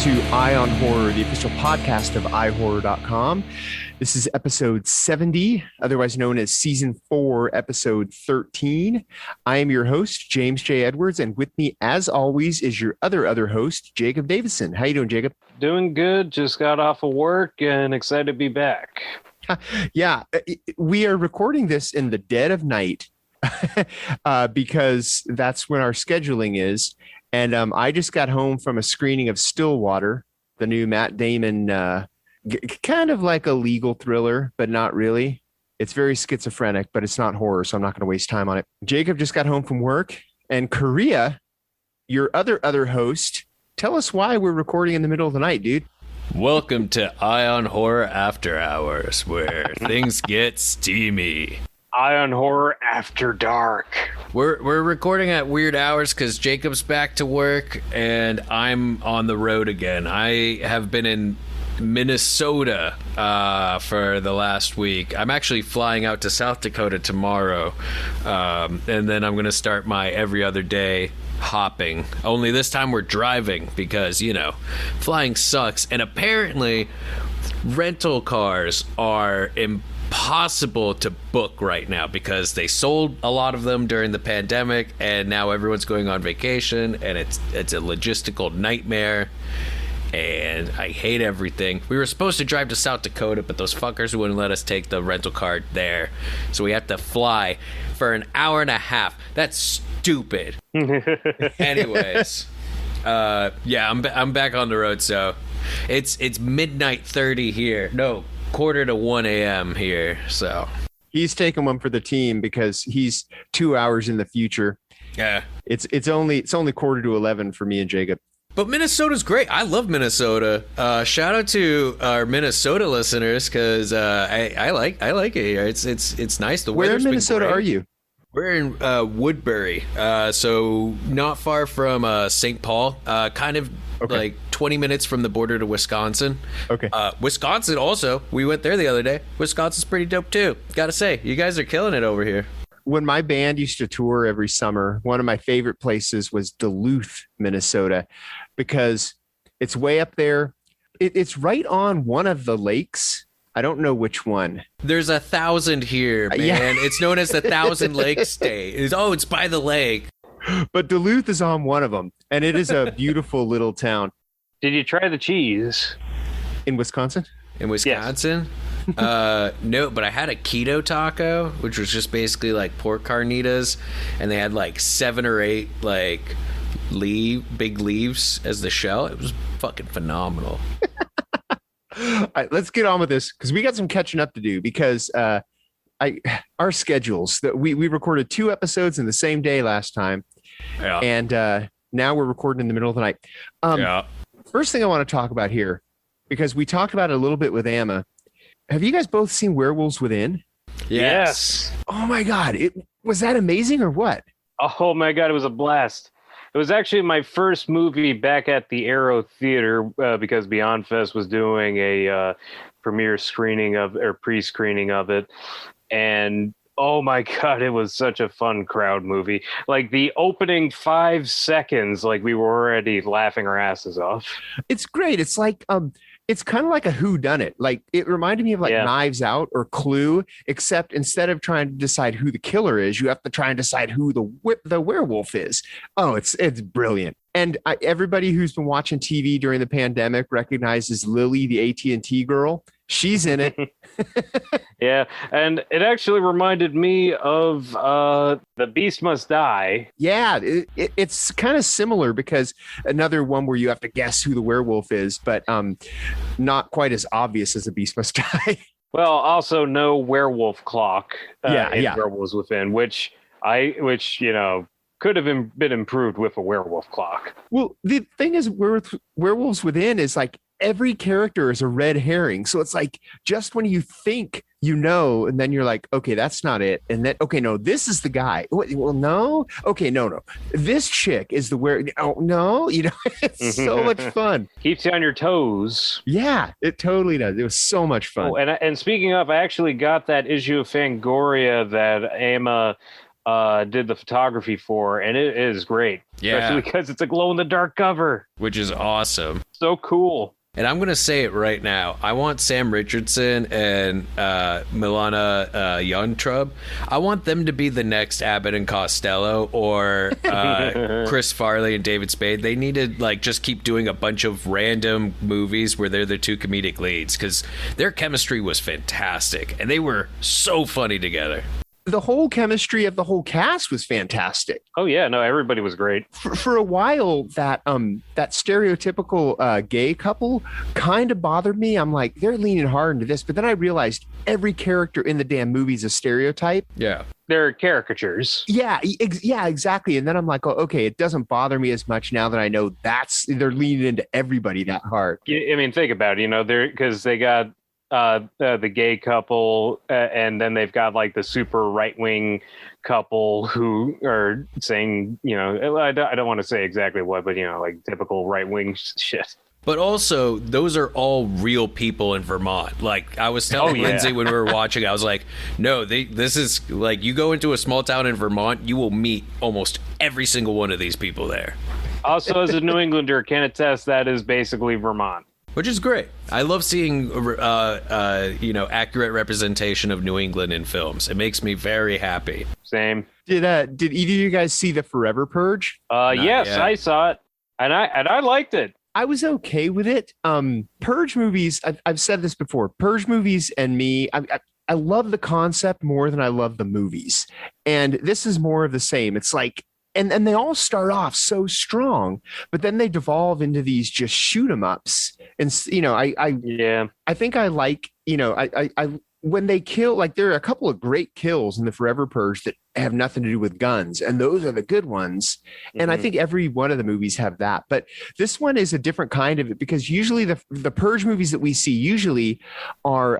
to Eye on Horror, the official podcast of iHorror.com. This is episode 70, otherwise known as season 4, episode 13. I am your host, James J. Edwards, and with me, as always, is your other host, Jacob Davison. How you doing, Jacob? Doing good. Just got off of work and excited to be back. Yeah, we are recording this in the dead of night because that's when our scheduling is. And I just got home from a screening of Stillwater, the new Matt Damon, kind of like a legal thriller, but not really. It's very schizophrenic, but it's not horror, so I'm not going to waste time on it. Jacob just got home from work, and Korea, your other host, tell us why we're recording in the middle of the night, dude. Welcome to Eye on Horror After Hours, where things get steamy. Eye on Horror After Dark. We're recording at weird hours because Jacob's back to work and I'm on the road again. I have been in Minnesota for the last week. I'm actually flying out to South Dakota tomorrow, and then I'm going to start my every other day hopping. Only this time we're driving because, you know, flying sucks. And apparently rental cars are impossible to book right now because they sold a lot of them during the pandemic, and now everyone's going on vacation, and it's a logistical nightmare, and I hate everything. We were supposed to drive to South Dakota, but those fuckers wouldn't let us take the rental car there, so we have to fly for an hour and a half. That's stupid. Anyways, yeah, I'm back on the road, so it's midnight 30 here. No, quarter to 1 a.m. here, so he's taking one for the team because he's 2 hours in the future. Yeah, it's only quarter to 11 for me and Jacob. But Minnesota's great. I love Minnesota. Shout out to our Minnesota listeners because I like it here. It's nice. Where in Minnesota are you? We're in Woodbury, so not far from St. Paul, kind of like 20 minutes from the border to Wisconsin. Okay. Wisconsin also, we went there the other day. Wisconsin's pretty dope too. Gotta say, you guys are killing it over here. When my band used to tour every summer, one of my favorite places was Duluth, Minnesota, because it's way up there. It's right on one of the lakes. I don't know which one. There's 1,000 here, man. Yeah. It's known as the Thousand Lakes State. It's by the lake. But Duluth is on one of them, and it is a beautiful little town. Did you try the cheese? In Wisconsin? In Wisconsin? Yes. No, but I had a keto taco, which was just basically like pork carnitas, and they had like 7 or 8 like big leaves as the shell. It was fucking phenomenal. All right, let's get on with this because we got some catching up to do because our schedules that we recorded 2 episodes in the same day last time. Yeah. And now we're recording in the middle of the night. Yeah. First thing I want to talk about here, because we talked about it a little bit with Emma. Have you guys both seen Werewolves Within? Yes. Oh my God. Was that amazing or what? Oh my God. It was a blast. It was actually my first movie back at the Arrow Theater because Beyond Fest was doing a premiere screening pre-screening of it. And oh my God, it was such a fun crowd movie. Like the opening 5 seconds, like we were already laughing our asses off. It's great. It's like, it's kind of like a whodunit. Like it reminded me of Knives Out or Clue, except instead of trying to decide who the killer is, you have to try and decide who the werewolf is. Oh, it's brilliant. And everybody who's been watching TV during the pandemic recognizes Lily, the AT&T girl. She's in it. Yeah, and it actually reminded me of The Beast Must Die. Yeah, it's kind of similar because another one where you have to guess who the werewolf is, but not quite as obvious as The Beast Must Die. Well, also no werewolf clock in yeah. Werewolves Within, which you know could have been improved with a werewolf clock. Well, the thing is, Werewolves Within is like every character is a red herring. So it's like just when you think you know, and then you're like, okay, that's not it. And then, okay, no, this is the guy. Well, no. Okay, no. This chick is the oh, no. You know, it's so much fun. Keeps you on your toes. Yeah, it totally does. It was so much fun. Oh, and speaking of, I actually got that issue of Fangoria that Emma did the photography for, and it is great. Yeah. Especially because it's a glow-in-the-dark cover. Which is awesome. So cool. And I'm going to say it right now. I want Sam Richardson and Milana Yontrub. I want them to be the next Abbott and Costello or Chris Farley and David Spade. They need to just keep doing a bunch of random movies where they're the two comedic leads, because their chemistry was fantastic and they were so funny together. The whole chemistry of the whole cast was fantastic. Oh yeah, no, everybody was great. For a while, that stereotypical gay couple kind of bothered me. I'm like, they're leaning hard into this, but then I realized every character in the damn movie is a stereotype. Yeah, they're caricatures. Yeah, exactly. And then I'm like, oh, okay, it doesn't bother me as much now that I know they're leaning into everybody that hard. I mean, think about it. They're because they got the gay couple, and then they've got the super right-wing couple who are saying, I don't want to say exactly what, but typical right-wing shit. But also, those are all real people in Vermont. I was telling Lindsay when we were watching, I was like, no, this is you go into a small town in Vermont, you will meet almost every single one of these people there. Also, as a New Englander, can attest that is basically Vermont. Which is great. I love seeing, accurate representation of New England in films. It makes me very happy. Same. Did either of you guys see The Forever Purge? Yes, yet. I saw it, and I liked it. I was okay with it. Purge movies, I've said this before, Purge movies and me, I love the concept more than I love the movies. And this is more of the same. It's and they all start off so strong, but then they devolve into these just shoot 'em ups. And I think I like, when they kill, there are a couple of great kills in the Forever Purge that have nothing to do with guns, and those are the good ones. And I think every one of the movies have that, but this one is a different kind of it, because usually the Purge movies that we see usually are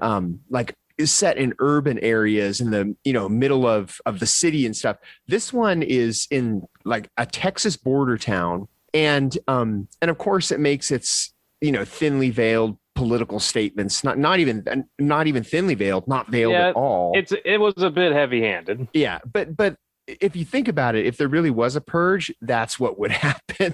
is set in urban areas in the middle of the city and stuff. This one is in a Texas border town, and of course it makes its thinly veiled political statements, not even thinly veiled, not veiled at all. It was a bit heavy-handed. Yeah, but if you think about it, if there really was a purge, that's what would happen.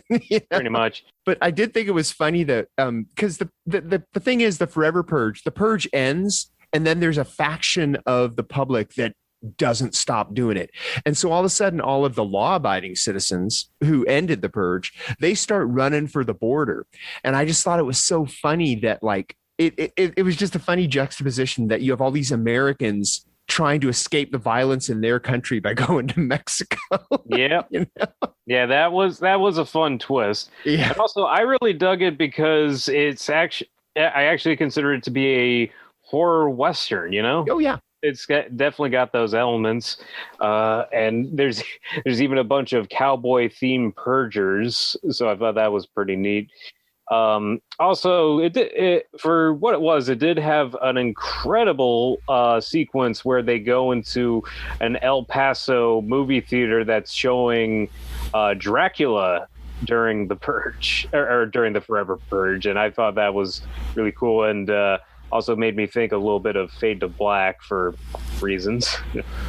Pretty much. But I did think it was funny that because the thing is, the Forever Purge, the purge ends, and then there's a faction of the public that doesn't stop doing it. And so all of a sudden, all of the law-abiding citizens who ended the purge, they start running for the border. And I just thought it was so funny that it was just a funny juxtaposition that you have all these Americans trying to escape the violence in their country by going to Mexico. Yeah. Yeah, that was a fun twist. Yeah. And also, I really dug it because I actually consider it to be a horror Western, Oh, yeah. It's definitely got those elements, and there's even a bunch of cowboy themed purgers, so I thought that was pretty neat. Also, for what it was, it did have an incredible sequence where they go into an El Paso movie theater that's showing Dracula during the purge or during the Forever Purge, and I thought that was really cool, and also made me think a little bit of Fade to Black for reasons.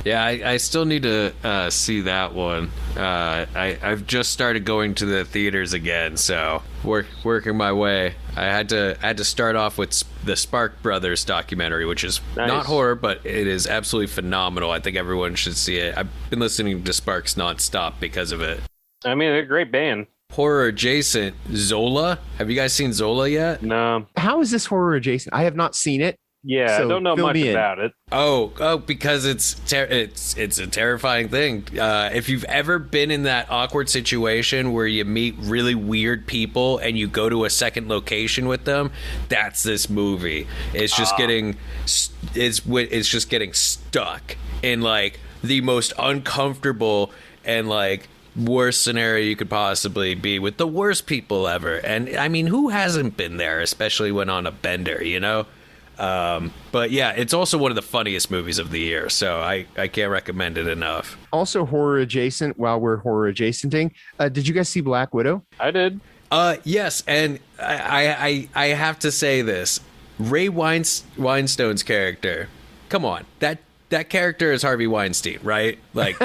Yeah, I still need to see that one. I've just started going to the theaters again, so working my way. I had to start off with the Spark Brothers documentary, which is not horror, but it is absolutely phenomenal. I think everyone should see it. I've been listening to Sparks nonstop because of it. I mean, they're a great band. Horror adjacent, Zola. Have you guys seen Zola yet? No. How is this horror adjacent? I have not seen it. Yeah, so I don't know much about it. Oh, because it's a terrifying thing. If you've ever been in that awkward situation where you meet really weird people and you go to a second location with them, that's this movie. It's just getting stuck in the most uncomfortable and worst scenario you could possibly be with the worst people ever. And I mean, who hasn't been there, especially when on a bender, but yeah, it's also one of the funniest movies of the year, so I can't recommend it enough. Also horror adjacent, while we're horror adjacenting, did you guys see Black Widow? I did. Yes, and I have to say this. Ray Weinstein's character, come on, that that character is Harvey Weinstein, right? Like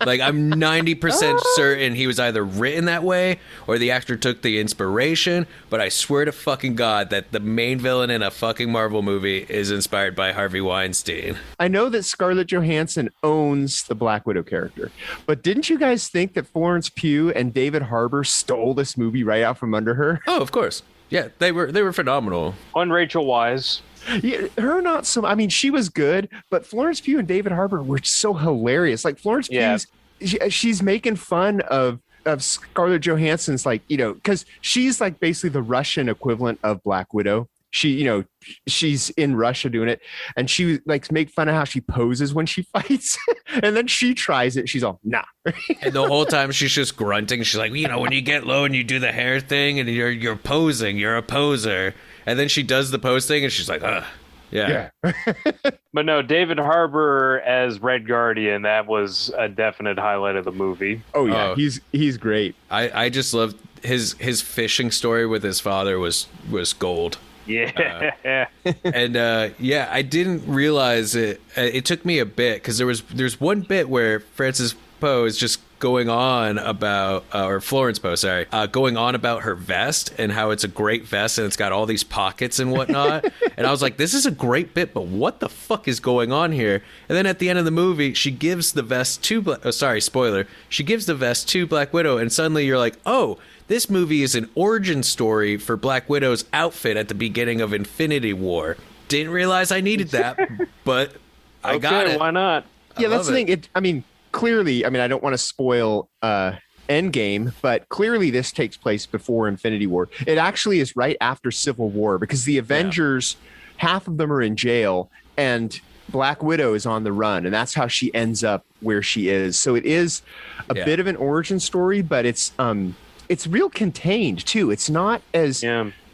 I'm 90% certain he was either written that way or the actor took the inspiration, but I swear to fucking God that the main villain in a fucking Marvel movie is inspired by Harvey Weinstein. I know that Scarlett Johansson owns the Black Widow character, but didn't you guys think that Florence Pugh and David Harbour stole this movie right out from under her? Oh, of course. Yeah, they were phenomenal. On Rachel Weisz. Yeah, her not so. I mean, she was good, but Florence Pugh and David Harbour were so hilarious. Like Florence Pugh's, she's making fun of Scarlett Johansson's, like, you know, because she's like basically the Russian equivalent of Black Widow. She, you know, she's in Russia doing it, and she like make fun of how she poses when she fights, and then she tries it. She's all nah, and the whole time she's just grunting. She's like, you know, when you get low and you do the hair thing, and you're posing, you're a poser. And then she does the pose thing, and she's like, yeah. But no, David Harbour as Red Guardian, that was a definite highlight of the movie. Oh yeah, he's great. I just loved his fishing story with his father was gold. Yeah. I didn't realize it. It took me a bit because there's one bit where Frances Poe is just going on about, or Florence Poe, sorry, going on about her vest and how it's a great vest and it's got all these pockets and whatnot. And I was like, this is a great bit, but what the fuck is going on here? And then at the end of the movie, she gives the vest to, spoiler, she gives the vest to Black Widow, and suddenly you're like, oh, this movie is an origin story for Black Widow's outfit at the beginning of Infinity War. Didn't realize I needed that, but I got it. Why not? Yeah, that's the thing. Clearly, I don't want to spoil Endgame, but clearly this takes place before Infinity War. It actually is right after Civil War, because the Avengers, half of them are in jail, and Black Widow is on the run, and that's how she ends up where she is. So it is a bit of an origin story, but it's real contained too. It's not as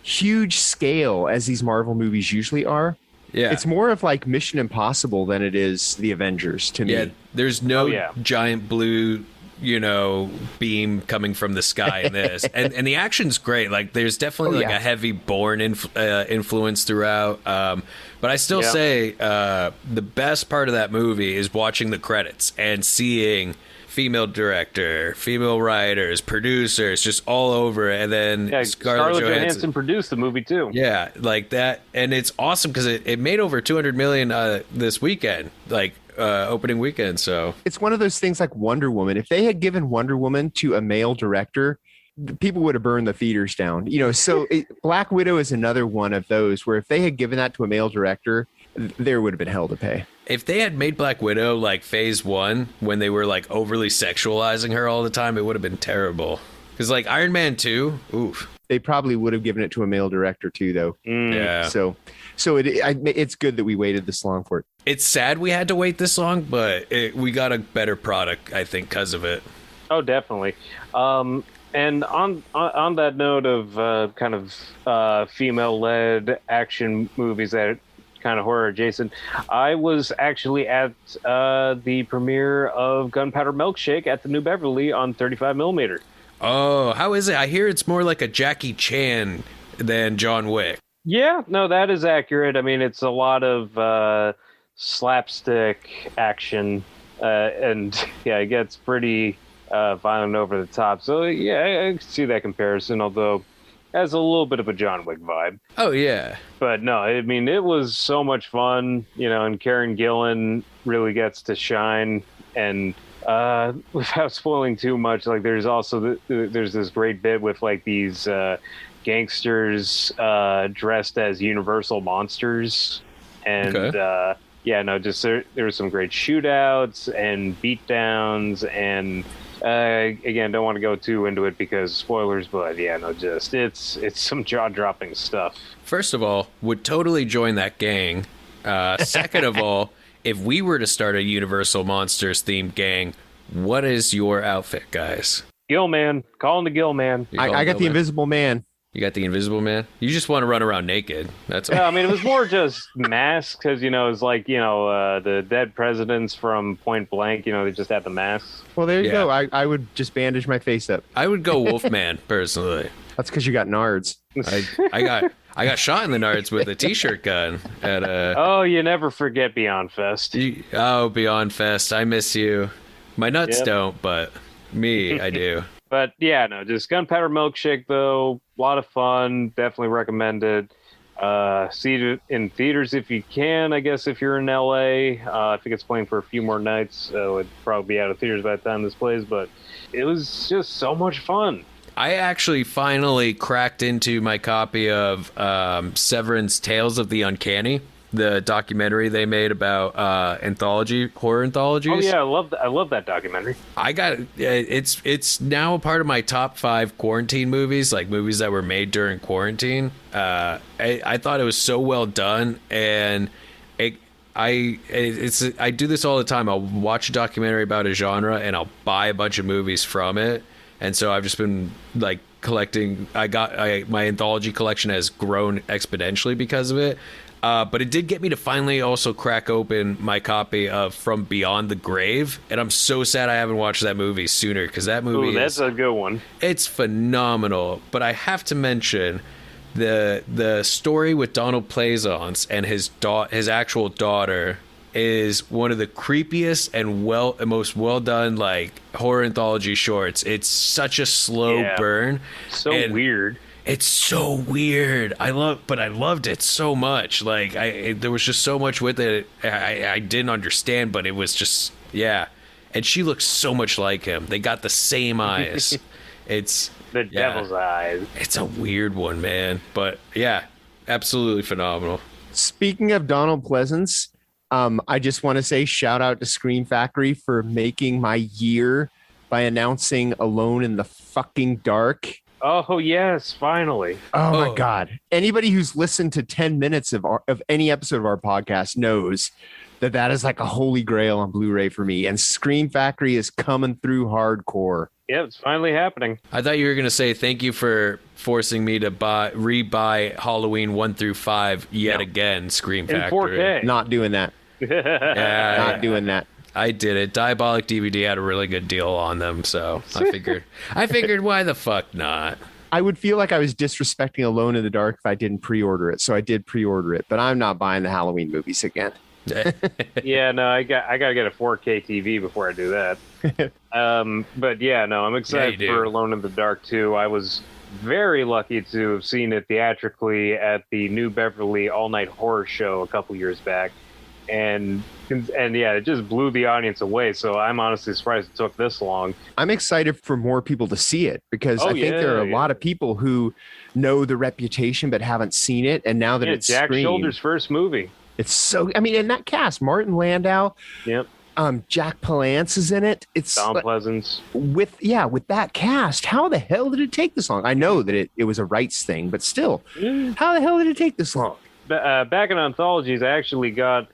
huge scale as these Marvel movies usually are. Yeah, it's more of like Mission Impossible than it is the Avengers to me. Yeah, there's no giant blue, beam coming from the sky in this, and the action's great. Like, there's definitely a heavy Bourne influence throughout. But I still say the best part of that movie is watching the credits and seeing female director, female writers, producers, just all over it. And then Scarlett Johansson produced the movie too. Yeah, like that. And it's awesome because it made over $200 million this weekend, like opening weekend. So it's one of those things like Wonder Woman. If they had given Wonder Woman to a male director, people would have burned the theaters down. So Black Widow is another one of those where if they had given that to a male director, there would have been hell to pay. If they had made Black Widow like phase 1 when they were like overly sexualizing her all the time, it would have been terrible. Because like Iron Man 2, oof. They probably would have given it to a male director too, though. Yeah. So it's good that we waited this long for it. It's sad we had to wait this long, but we got a better product, I think, because of it. Oh, definitely. And on that note of kind of female-led action movies that kind of horror adjacent, I was actually at the premiere of Gunpowder Milkshake at the New Beverly on 35mm. Oh, how is it? I hear it's more like a Jackie Chan than John Wick. Yeah, no, that is accurate. It's a lot of slapstick action, and it gets pretty violent over the top. So yeah, I can see that comparison, although has a little bit of a John Wick vibe. Oh, yeah. But no, it was so much fun, and Karen Gillan really gets to shine. And without spoiling too much, like there's also there's this great bit with like these gangsters dressed as Universal monsters. And there were some great shootouts and beatdowns, and again, don't want to go too into it because spoilers, but it's some jaw-dropping stuff. First of all, would totally join that gang. Second of all, if we were to start a Universal Monsters themed gang, what is your outfit, guys? Gill Man. Calling the Gill Man. I got the Invisible Man. You got the Invisible Man? You just want to run around naked. That's all. Yeah, it was more just masks because, it's like, the dead presidents from Point Blank, they just had the masks. Well, there you go. I would just bandage my face up. I would go Wolfman, personally. That's because you got nards. I I got shot in the nards with a t-shirt gun at a. Oh, you never forget Beyond Fest. Beyond Fest. I miss you. My nuts don't, but me, I do. But yeah, no, just Gunpowder Milkshake though. A lot of fun. Definitely recommended. See it in theaters if you can. I guess if you're in LA, I think it's playing for a few more nights. It'd probably be out of theaters by the time this plays. But it was just so much fun. I actually finally cracked into my copy of Severin's Tales of the Uncanny, the documentary they made about horror anthologies. Oh yeah, I love that documentary. I got it's now a part of my top 5 quarantine movies, like movies that were made during quarantine. I thought it was so well done, and I do this all the time. I'll watch a documentary about a genre and I'll buy a bunch of movies from it. And so I've just been like collecting. My anthology collection has grown exponentially because of it. But it did get me to finally also crack open my copy of From Beyond the Grave. And I'm so sad I haven't watched that movie sooner, because that movie that's a good one. It's phenomenal. But I have to mention the story with Donald Pleasance and his actual daughter is one of the creepiest and most well done like horror anthology shorts. It's such a slow burn. So weird. It's so weird. I loved it so much. Like there was just so much with it I didn't understand, but it was just And she looks so much like him. They got the same eyes. It's the devil's eyes. It's a weird one, man. But yeah, absolutely phenomenal. Speaking of Donald Pleasance, I just want to say shout out to Scream Factory for making my year by announcing Alone in the Fucking Dark. Oh, yes, finally. Oh, my God. Anybody who's listened to 10 minutes of any episode of our podcast knows that is like a holy grail on Blu-ray for me. And Scream Factory is coming through hardcore. Yeah, it's finally happening. I thought you were going to say thank you for forcing me to rebuy Halloween 1 through 5 yet again, Scream Factory. In 4K. Not doing that. Not doing that. I did it. Diabolic DVD had a really good deal on them, so I figured why the fuck not? I would feel like I was disrespecting Alone in the Dark if I didn't pre-order it, so I did pre-order it, but I'm not buying the Halloween movies again. Yeah, no, I gotta get a 4K TV before I do that. But yeah, no, I'm excited for Alone in the Dark too. I was very lucky to have seen it theatrically at the New Beverly All Night Horror Show a couple years back, and yeah, it just blew the audience away. So I'm honestly surprised it took this long. I'm excited for more people to see it because I think there are a lot of people who know the reputation but haven't seen it, and now that it's Jack Scream, Shoulder's first movie. It's so, I mean, in that cast, Martin Landau, Jack Palance is in it. It's Don Pleasance. With that cast, how the hell did it take this long? I know that it was a rights thing, but still, how the hell did it take this long? Back in anthologies, I actually got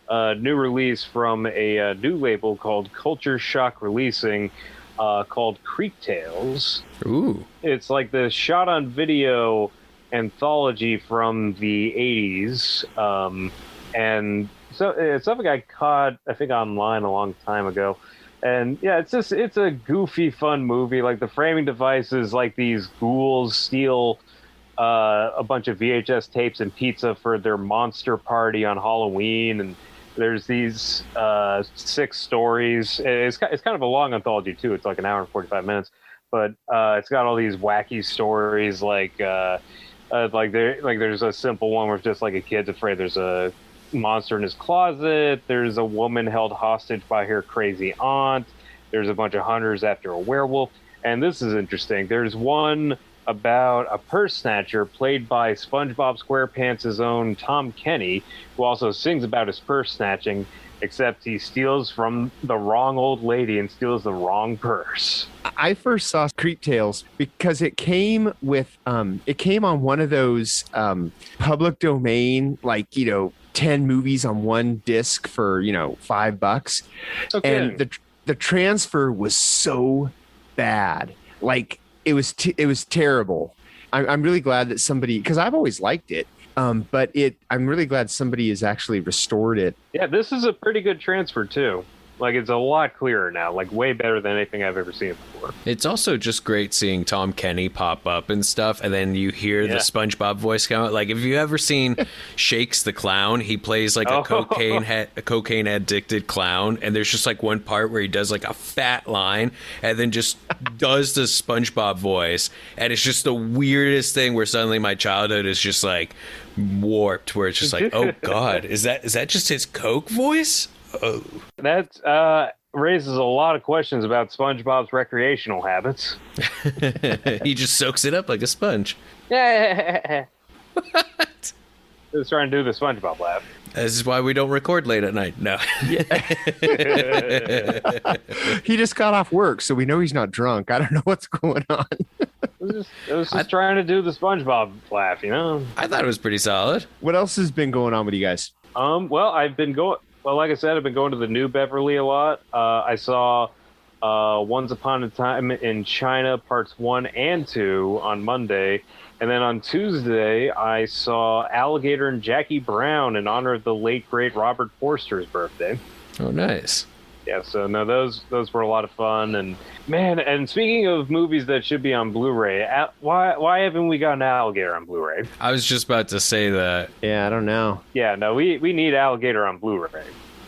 a new release from a new label called Culture Shock Releasing, called Creek Tales. Ooh. It's like the shot on video anthology from the 80s. And so it's something I caught, I think, online a long time ago. And yeah, it's a goofy, fun movie. Like the framing device is like these ghouls steal a bunch of VHS tapes and pizza for their monster party on Halloween. And there's these 6 stories. It's kind of a long anthology too. It's like an hour and 45 minutes, but it's got all these wacky stories. Like there's a simple one where it's just like a kid's afraid there's a monster in his closet. There's a woman held hostage by her crazy aunt. There's a bunch of hunters after a werewolf. And this is interesting. There's one about a purse snatcher played by SpongeBob SquarePants' own Tom Kenny, who also sings about his purse snatching, except he steals from the wrong old lady and steals the wrong purse. I first saw Creep Tales because it came with it came on one of those public domain, like, 10 movies on one disc for $5. Okay. And the transfer was so bad, like it was terrible. I'm really glad that somebody, because I've always liked it, but I'm really glad somebody has actually restored it. Yeah, this is a pretty good transfer too. Like, it's a lot clearer now, like way better than anything I've ever seen before. It's also just great seeing Tom Kenny pop up and stuff, and then you hear the SpongeBob voice come out. Like, if you ever seen Shakes the Clown, he plays like a cocaine addicted clown, and there's just like one part where he does like a fat line, and then just does the SpongeBob voice, and it's just the weirdest thing where suddenly my childhood is just like warped, where it's just like, oh god, is that just his Coke voice? Oh. That raises a lot of questions about SpongeBob's recreational habits. He just soaks it up like a sponge. What? He was trying to do the SpongeBob laugh. This is why we don't record late at night. No. He just got off work, so we know he's not drunk. I don't know what's going on. It was just trying to do the SpongeBob laugh, you know? I thought it was pretty solid. What else has been going on with you guys? Well, like I said, I've been going to the New Beverly a lot. I saw Once Upon a Time in China Parts 1 and 2 on Monday. And then on Tuesday, I saw Alligator and Jackie Brown in honor of the late, great Robert Forster's birthday. Oh, nice. Yeah, so no, those were a lot of fun. And man, and speaking of movies that should be on Blu-ray, why haven't we gotten Alligator on Blu-ray? I was just about to say that. Yeah, I don't know. Yeah, no, we need Alligator on Blu-ray.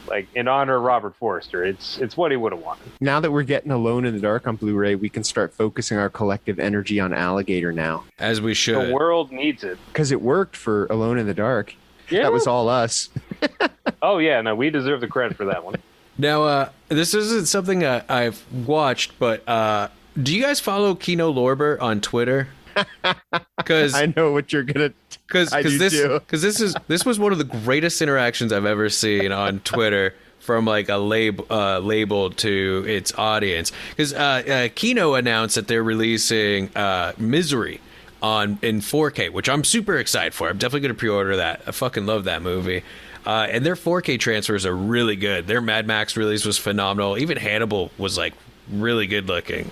Like, in honor of Robert Forster. It's what he would have wanted. Now that we're getting Alone in the Dark on Blu-ray, we can start focusing our collective energy on Alligator now. As we should. The world needs it. Because it worked for Alone in the Dark. Yeah. That was all us. Oh, yeah, no, we deserve the credit for that one. Now, this isn't something I've watched, but do you guys follow Kino Lorber on Twitter? Because I know what you're gonna. Because this was one of the greatest interactions I've ever seen on Twitter from like a label to its audience. Because Kino announced that they're releasing Misery in 4K, which I'm super excited for. I'm definitely gonna pre-order that. I fucking love that movie. And their 4K transfers are really good. Their Mad Max release was phenomenal. Even Hannibal was like really good looking.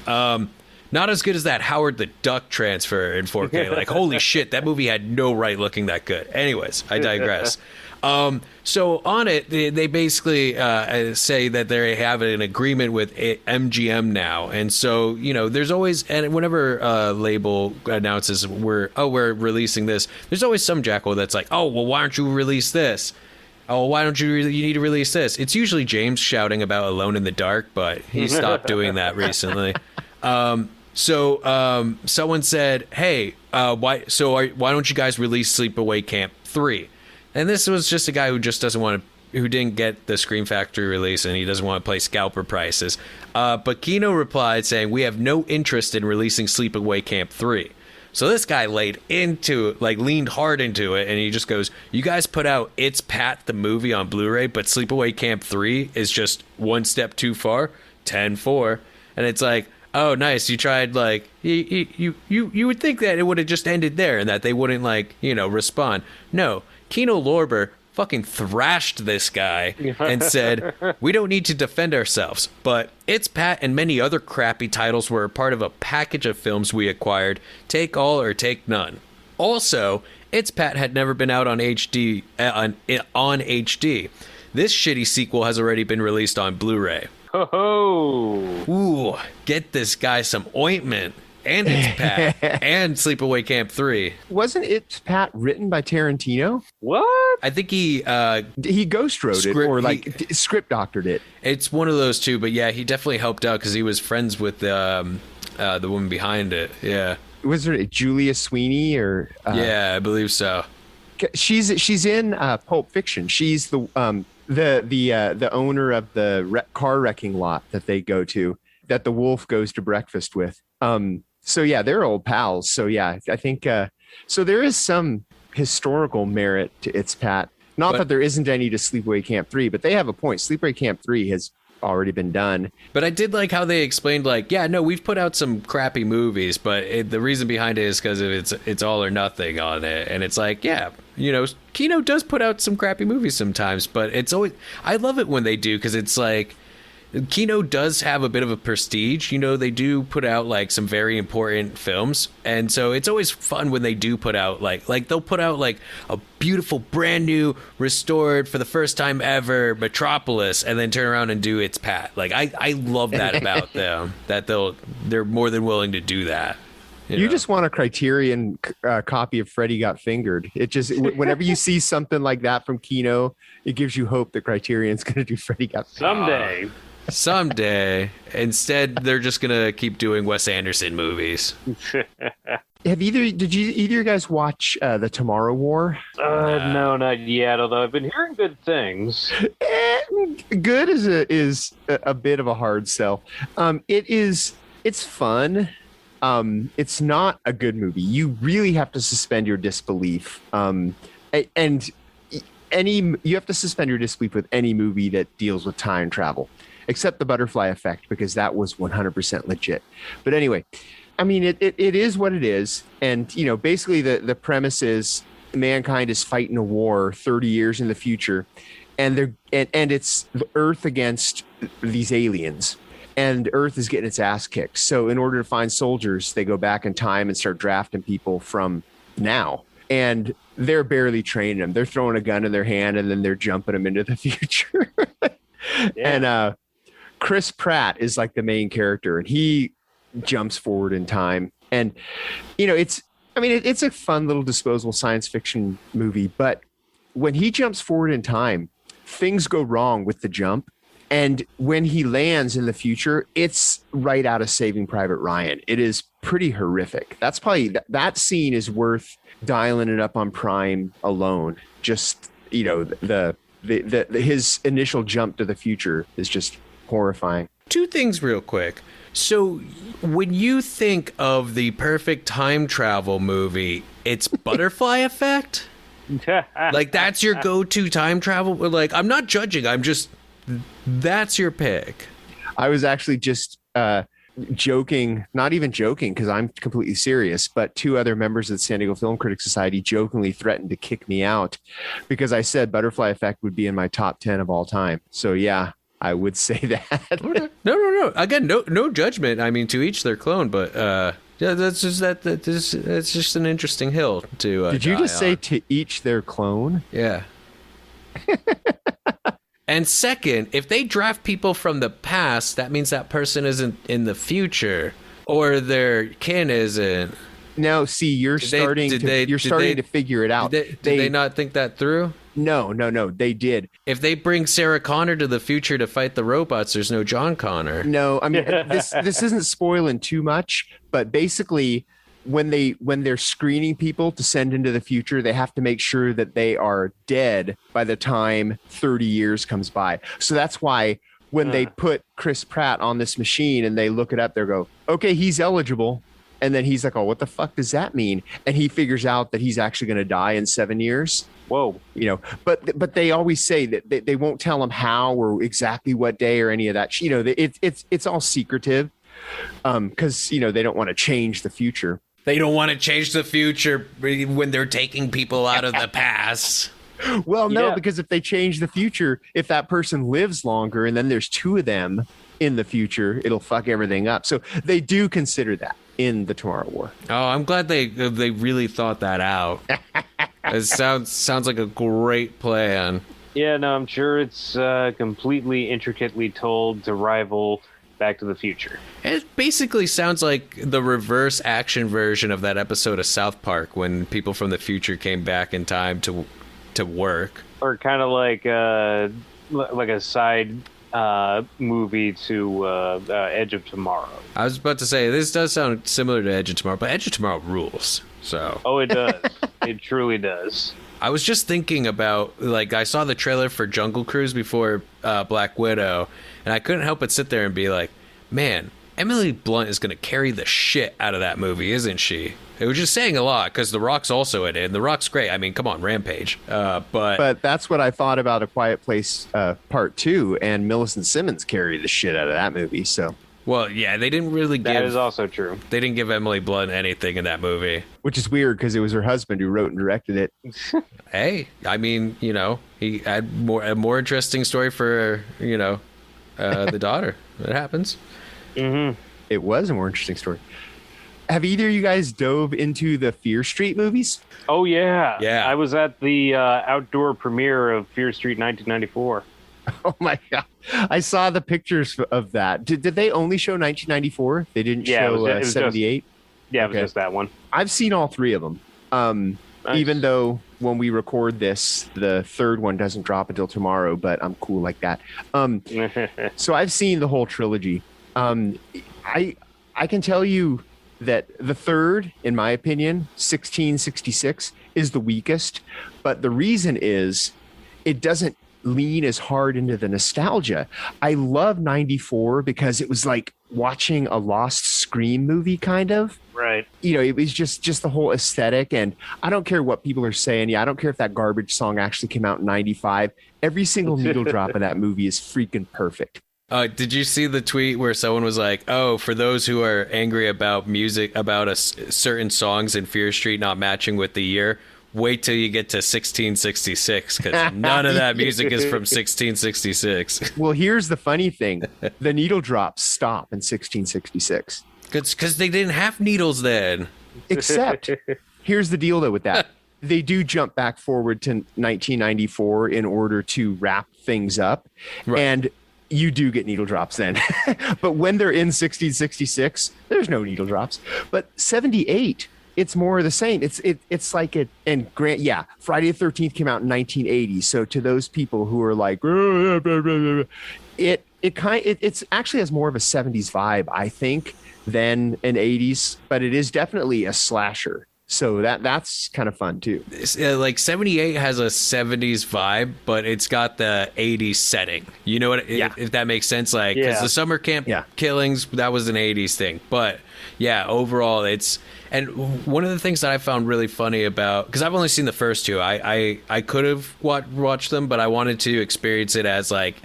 Not as good as that Howard the Duck transfer in 4K. Like, holy shit, that movie had no right looking that good. Anyways, I digress. So on it, they basically say that they have an agreement with MGM now. And so, you know, there's always, and whenever a label announces we're releasing this, there's always some jackal that's like, oh, well, why don't you release this? Oh, why don't you need to release this? It's usually James shouting about Alone in the Dark, but he stopped doing that recently. So someone said, hey, why don't you guys release Sleepaway Camp 3? And this was just a guy who just who didn't get the Scream Factory release, and he doesn't want to play scalper prices. But Kino replied saying, we have no interest in releasing Sleepaway Camp 3. So this guy leaned hard into it, and he just goes, you guys put out It's Pat the movie on Blu-ray, but Sleepaway Camp 3 is just one step too far, 10-4. And it's like, oh, nice, you tried, like, you would think that it would have just ended there and that they wouldn't, like, you know, respond. No, Kino Lorber fucking thrashed this guy and said, we don't need to defend ourselves, but It's Pat and many other crappy titles were a part of a package of films we acquired. Take all or take none. Also, It's Pat had never been out on HD. This shitty sequel has already been released on Blu-ray. Ho-ho! Ooh, get this guy some ointment. And It's Pat. And Sleepaway Camp 3. Wasn't It's Pat written by Tarantino? What? I think he ghost wrote it, or like script doctored it. It's one of those two, but yeah, he definitely helped out because he was friends with the woman behind it. Yeah. Was there Julia Sweeney or? Yeah, I believe so. She's in Pulp Fiction. She's the owner of the car wrecking lot that they go to, that the wolf goes to breakfast with. So yeah, they're old pals. So yeah, I think so. There is some historical merit to It's Pat. Not that there isn't any to Sleepaway Camp 3, but they have a point. Sleepaway Camp 3 has already been done. But I did like how they explained, like, yeah, no, we've put out some crappy movies, but the reason behind it is because it's all or nothing on it. And it's like, yeah, you know, Kino does put out some crappy movies sometimes, but it's always, I love it when they do, because it's like, Kino does have a bit of a prestige. They do put out like some very important films, and so it's always fun when they do put out like they'll put out like a beautiful, brand new, restored for the first time ever Metropolis, and then turn around and do It's Pat. Like I love that about them, that they're more than willing to do that. You just want a Criterion copy of Freddy Got Fingered. It just, whenever you see something like that from Kino, it gives you hope that Criterion's going to do Freddy Got Fingered. Someday. Instead, they're just going to keep doing Wes Anderson movies. Did either of you guys watch The Tomorrow War? No, not yet, although I've been hearing good things. Good is a bit of a hard sell. It's fun. It's not a good movie. You really have to suspend your disbelief. You have to suspend your disbelief with any movie that deals with time travel, except The Butterfly Effect, because that was 100% legit. But anyway, I mean, it is what it is. And, basically the premise is mankind is fighting a war 30 years in the future, and it's the Earth against these aliens. And Earth is getting its ass kicked. So in order to find soldiers, they go back in time and start drafting people from now. And they're barely training them. They're throwing a gun in their hand, and then they're jumping them into the future. Yeah. And Chris Pratt is like the main character, and he jumps forward in time. And, it's a fun little disposable science fiction movie. But when he jumps forward in time, things go wrong with the jump. And when he lands in the future, it's right out of Saving Private Ryan. It is pretty horrific. That's probably that scene is worth dialing it up on Prime alone. Just, his initial jump to the future is just horrifying. Two things real quick. So when you think of the perfect time travel movie, it's Butterfly Effect? Like that's your go-to time travel? Like, I'm not judging. That's your pick. I was actually just joking, not even joking, because I'm completely serious, but two other members of the San Diego Film Critics Society jokingly threatened to kick me out because I said Butterfly Effect would be in my top 10 of all time. So yeah, I would say that. No. Again, no judgment. I mean, to each their clone, but yeah, that's just an interesting hill to Did you just say to each their clone? Yeah. And second, if they draft people from the past, that means that person isn't in the future, or their kin isn't. No, see, you're starting to figure it out. Did they not think that through? No, they did. If they bring Sarah Connor to the future to fight the robots, there's no John Connor. No, I mean, this isn't spoiling too much, but basically, when they're screening people to send into the future, they have to make sure that they are dead by the time 30 years comes by. So that's why when they put Chris Pratt on this machine and they look it up, they go, okay, he's eligible. And then he's like, oh, what the fuck does that mean? And he figures out that he's actually going to die in 7 years. Whoa. But they always say that they won't tell him how or exactly what day or any of that. It's all secretive because, they don't want to change the future. They don't want to change the future when they're taking people out of the past. Well, no, because if they change the future, if that person lives longer and then there's two of them in the future, it'll fuck everything up. So they do consider that in the Tomorrow War. Oh, I'm glad they really thought that out. It sounds like a great plan. Yeah, no, I'm sure it's completely intricately told to rival Back to the Future. It basically sounds like the reverse action version of that episode of South Park when people from the future came back in time to work. Or kind of like a side movie to Edge of Tomorrow. I was about to say, this does sound similar to Edge of Tomorrow, but Edge of Tomorrow rules. So. Oh, it does. It truly does. I was just thinking about, I saw the trailer for Jungle Cruise before Black Widow, and I couldn't help but sit there and be like, man, Emily Blunt is going to carry the shit out of that movie, isn't she? It was just saying a lot, because The Rock's also in it, and The Rock's great. I mean, come on, Rampage. But that's what I thought about A Quiet Place Part 2, and Millicent Simmons carried the shit out of that movie, so... Well, yeah, they didn't really give... That is also true. They didn't give Emily Blunt anything in that movie. Which is weird, because it was her husband who wrote and directed it. Hey, I mean, he had a more interesting story for, the daughter. It happens. Mm-hmm. It was a more interesting story. Have either of you guys dove into the Fear Street movies? Oh, yeah. Yeah. I was at the outdoor premiere of Fear Street 1994. Oh my God. I saw the pictures of that. Did they only show 1994? They didn't Yeah, show it was 78? Yeah, it was just that one. I've seen all three of them. Nice. Even though when we record this, the third one doesn't drop until tomorrow, but I'm cool like that. So I've seen the whole trilogy. I can tell you that the third, in my opinion, 1666, is the weakest. But the reason is it doesn't lean as hard into the nostalgia. I love 94 because it was like watching a lost Scream movie, kind of. Right. You know, it was just the whole aesthetic. And I don't care what people are saying. Yeah, I don't care if that garbage song actually came out in 95. Every single needle drop in that movie is freaking perfect. Did you see the tweet where someone was like, "Oh, for those who are angry about music, about certain songs in Fear Street not matching with the year, wait till you get to 1666 because none of that music is from 1666." Well, here's the funny thing: the needle drops stop in 1666. Because they didn't have needles then. Except, here's the deal though with that: they do jump back forward to 1994 in order to wrap things up, Right. and you do get needle drops then. But when they're in 1666, there's no needle drops. But 78, it's more of the same. It's like it. And Grant, yeah, Friday the 13th came out in 1980. So to those people who are like, it's actually has more of a 70s vibe, I think, than an 80s. But it is definitely a slasher. So that's kind of fun too. Like 78 has a 70s vibe, but it's got the 80s setting. You know what? Yeah. If that makes sense. Like, because the summer camp killings, that was an 80s thing. But yeah, overall, it's. And one of the things that I found really funny about, because I've only seen the first two, I could have watched them, but I wanted to experience it as like.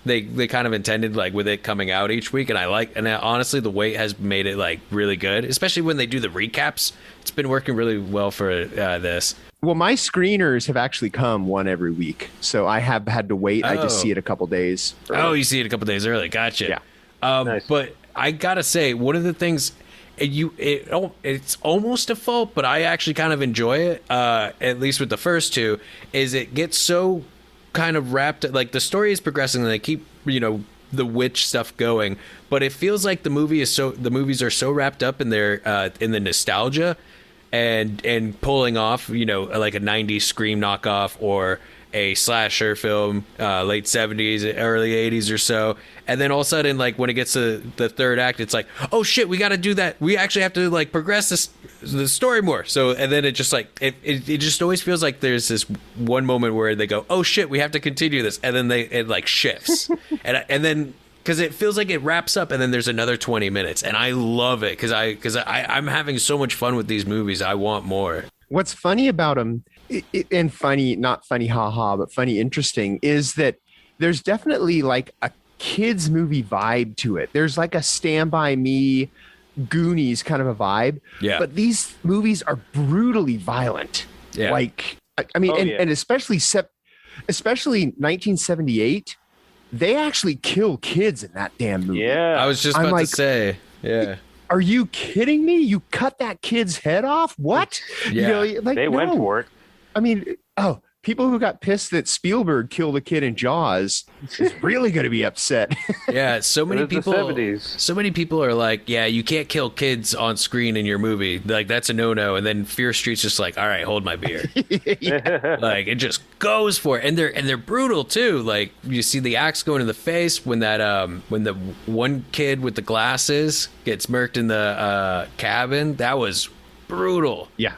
They kind of intended, like, with it coming out each week, and honestly the wait has made it like really good, especially when they do the recaps. It's been working really well for this. Well, my screeners have actually come one every week, so I have had to wait. I just see it a couple days early. Oh, you see it a couple days early. Gotcha. Yeah. Nice. But I gotta say, one of the things it's almost a fault, but I actually kind of enjoy it. At least with the first two, is it gets so kind of wrapped, like the story is progressing and they keep, the witch stuff going, but it feels like the movies are so wrapped up in their in the nostalgia and pulling off, like a 90s Scream knockoff or a slasher film, late 70s, early 80s or so. And then all of a sudden, like when it gets to the third act, it's like, oh shit, we got to do that. We actually have to like progress the story more. So, and then it just like, it just always feels like there's this one moment where they go, oh shit, we have to continue this. And then it like shifts. and then, because it feels like it wraps up and then there's another 20 minutes. And I love it because I'm having so much fun with these movies. I want more. What's funny about them, and funny, not funny, haha, but funny, interesting, is that there's definitely like a kids movie vibe to it. There's like a Stand By Me, Goonies kind of a vibe. Yeah. But these movies are brutally violent. Yeah. Like, I mean, and especially 1978, they actually kill kids in that damn movie. Yeah. I was just about to say, yeah. Are you kidding me? You cut that kid's head off? What? Yeah. They went for it. I mean, people who got pissed that Spielberg killed a kid in Jaws is really going to be upset. Yeah, so many It is the people. 70s. So many people are like, "Yeah, you can't kill kids on screen in your movie. Like that's a no-no." And then Fear Street's just like, "All right, hold my beer." Like it just goes for it, and they're brutal too. Like you see the axe going in the face when the one kid with the glasses gets murked in the cabin. That was brutal. Yeah.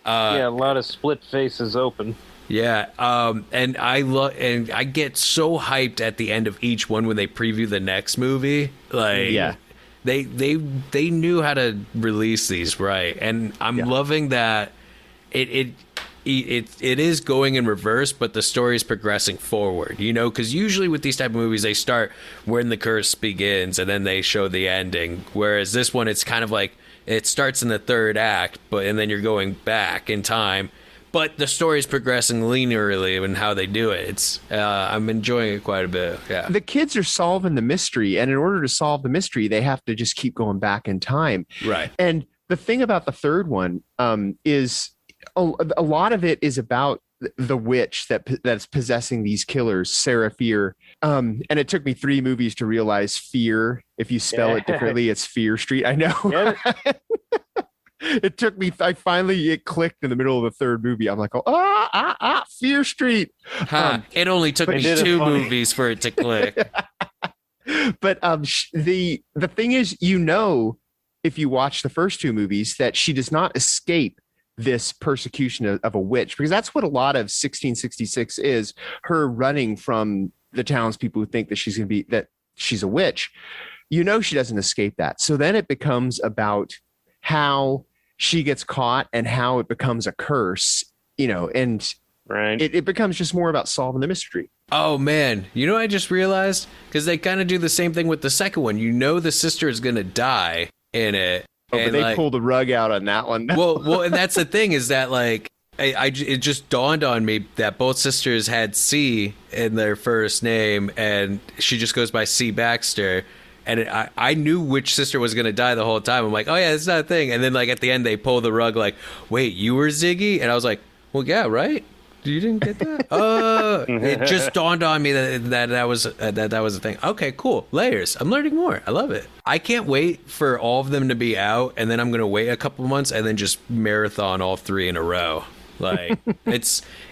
Yeah, a lot of split faces open. Yeah, and I get so hyped at the end of each one when they preview the next movie. Like, Yeah. they knew how to release these right, and I'm loving that it is going in reverse, but the story is progressing forward. Because usually with these type of movies, they start when the curse begins and then they show the ending. Whereas this one, it's kind of like it starts in the third act, and then you're going back in time. but the story's progressing linearly in how they do it. It's I'm enjoying it quite a bit. Yeah. The kids are solving the mystery, and in order to solve the mystery, they have to just keep going back in time. Right. And the thing about the third one is a lot of it is about the witch that's possessing these killers, Sarah Fear. And it took me 3 movies to realize Fear. If you spell it differently, it's Fear Street. I know. Yeah. It took me. It clicked in the middle of the third movie. I'm like, Fear Street. It only took me 2 movies for it to click. But the thing is, if you watch the first 2 movies, that she does not escape this persecution of a witch, because that's what a lot of 1666 is, her running from the townspeople who think that she's a witch. She doesn't escape that. So then it becomes about how she gets caught and how it becomes a curse, and right. It becomes just more about solving the mystery. Oh man, I just realized, because they kind of do the same thing with the second one. The sister is gonna die in it. Oh, but they pulled the rug out on that one. well, and that's the thing, is that it just dawned on me that both sisters had C in their first name, and she just goes by C. Baxter. And I knew which sister was going to die the whole time. I'm like, oh yeah, it's not a thing. And then at the end, they pull the rug wait, you were Ziggy? And I was like, well, yeah, right? You didn't get that? It just dawned on me that was a thing. Okay, cool. Layers. I'm learning more. I love it. I can't wait for all of them to be out, and then I'm going to wait a couple months and then just marathon all 3 in a row. And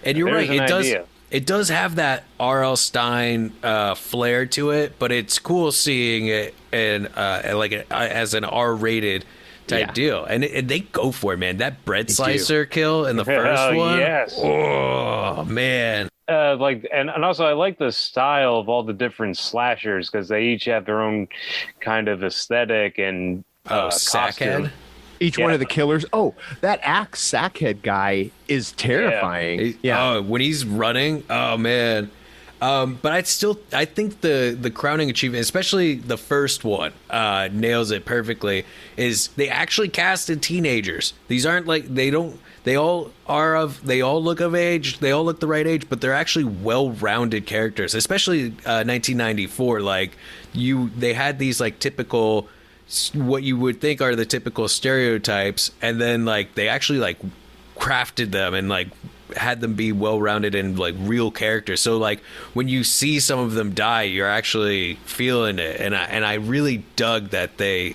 you're right. It does have that R.L. Stine flair to it, but it's cool seeing it as an R-rated type deal, and they go for it, man. That bread slicer kill in the first one, yes. Oh man. And also I like the style of all the different slashers, because they each have their own kind of aesthetic and Sackhead. Each one of the killers. Oh, that axe sackhead guy is terrifying. Yeah. Oh, when he's running. Oh man. But I think the crowning achievement, especially the first one, nails it perfectly. Is they actually casted teenagers. These aren't they all look of age. They all look the right age, but they're actually well-rounded characters. Especially 1994. They had these typical, what you would think are the typical stereotypes, and then they actually crafted them and had them be well-rounded and real characters. So when you see some of them die, you're actually feeling it, and I really dug that they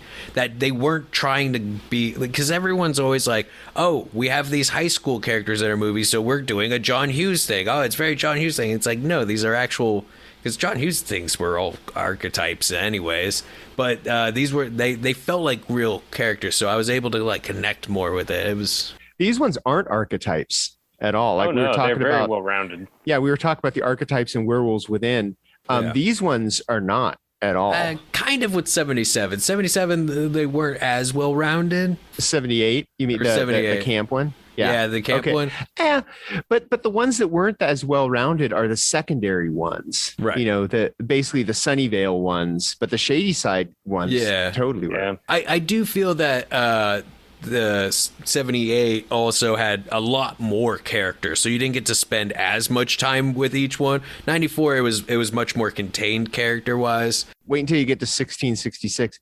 weren't trying to be, because everyone's always oh, we have these high school characters in our movie, so we're doing a John Hughes thing. Oh, it's very John Hughes thing. It's no, these are actual, because John Hughes things were all archetypes anyways, but these were they felt like real characters, so I was able to connect more with it. These ones aren't archetypes at all. We were talking they're very well-rounded. Yeah, we were talking about the archetypes and Werewolves Within. These ones are not at all. Kind of with 77. 77, they weren't as well-rounded. 78, you mean the camp one? Yeah, the camp one. Yeah, but the ones that weren't as well-rounded are the secondary ones. Right. Basically the Sunnyvale ones, but the Shady Side ones. Yeah, totally right. I do feel that the 78 also had a lot more characters, so you didn't get to spend as much time with each one. 94, it was much more contained character wise. Wait until you get to 1666.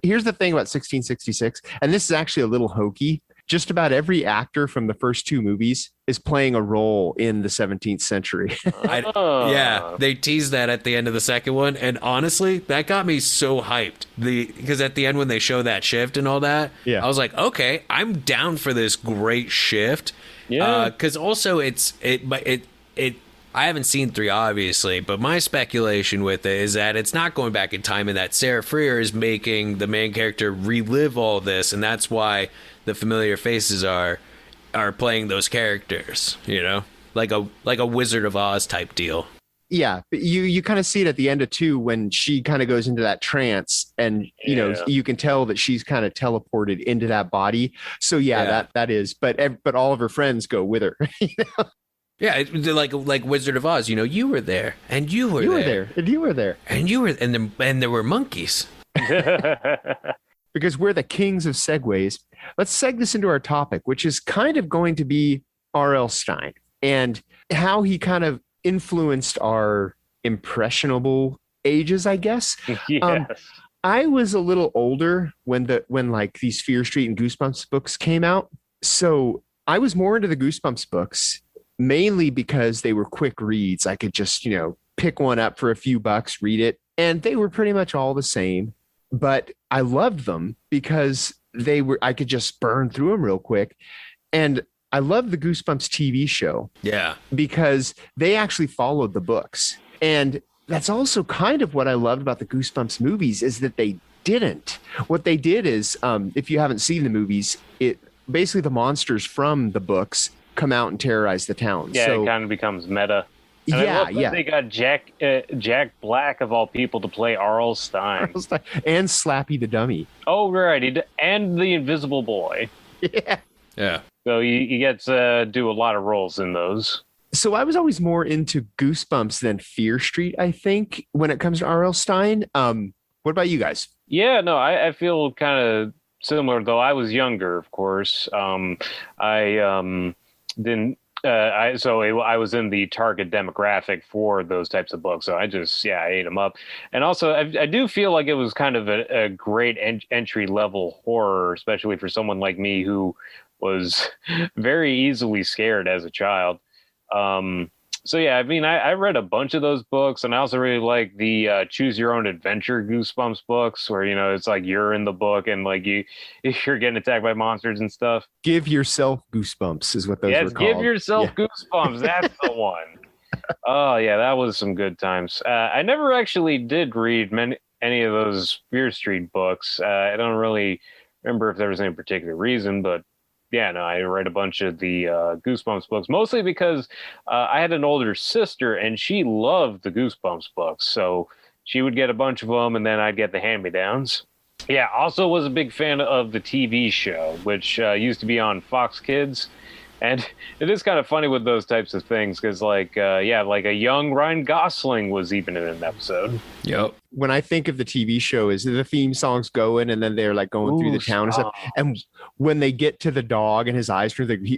Here's the thing about 1666, and this is actually a little hokey. Just about every actor from the first 2 movies is playing a role in the 17th century. Yeah, they teased that at the end of the second one, and honestly, that got me so hyped. Because at the end when they show that shift and all that, I was like, okay, I'm down for this great shift. Yeah, because also I haven't seen 3 obviously, but my speculation with it is that it's not going back in time, and that Sarah Freer is making the main character relive all this, and that's why the familiar faces are playing those characters, like a Wizard of Oz type deal. Yeah, but you kind of see it at the end of 2 when she kind of goes into that trance, and you can tell that she's kind of teleported into that body. So that is, but all of her friends go with her. Yeah, like Wizard of Oz. You were there, and you were there, and you were there, and you were, and there were monkeys. Because we're the kings of segues. Let's seg this into our topic, which is kind of going to be R.L. Stine and how he kind of influenced our impressionable ages, I guess. Yes. I was a little older when like these Fear Street and Goosebumps books came out. So I was more into the Goosebumps books, mainly because they were quick reads. I could just, pick one up for a few bucks, read it, and they were pretty much all the same. But I loved them because I could just burn through them real quick. And I love the Goosebumps TV show. Yeah. Because they actually followed the books. And that's also kind of what I loved about the Goosebumps movies is that they didn't. What they did is, if you haven't seen the movies, it basically the monsters from the books come out and terrorize the town. Yeah, so, it kind of becomes meta. And yeah. They got Jack Black of all people to play R.L. Stine. And Slappy the Dummy. Oh, right. And the Invisible Boy. Yeah. Yeah. So he gets to do a lot of roles in those. So I was always more into Goosebumps than Fear Street, I think, when it comes to R.L. Stine. What about you guys? Yeah, no, I feel kind of similar, though I was younger, of course. I didn't. I was in the target demographic for those types of books, so I ate them up. And also, I do feel like it was kind of a great entry level horror, especially for someone like me who was very easily scared as a child. So yeah, I mean, I read a bunch of those books, and I also really like the Choose Your Own Adventure Goosebumps books, where it's like you're in the book and like you're getting attacked by monsters and stuff. Give yourself goosebumps is what those were called. Give yourself goosebumps. That's the one. Oh yeah, that was some good times. I never actually did read any of those Fear Street books. I don't really remember if there was any particular reason, but. Yeah, no, I read a bunch of the Goosebumps books, mostly because I had an older sister and she loved the Goosebumps books. So she would get a bunch of them and then I'd get the hand-me-downs. Yeah, also was a big fan of the TV show, which used to be on Fox Kids. And it is kind of funny with those types of things because, like a young Ryan Gosling was even in an episode. Yep. When I think of the TV show, is the theme songs going and then they're like going through the town and stuff. And when they get to the dog and his eyes,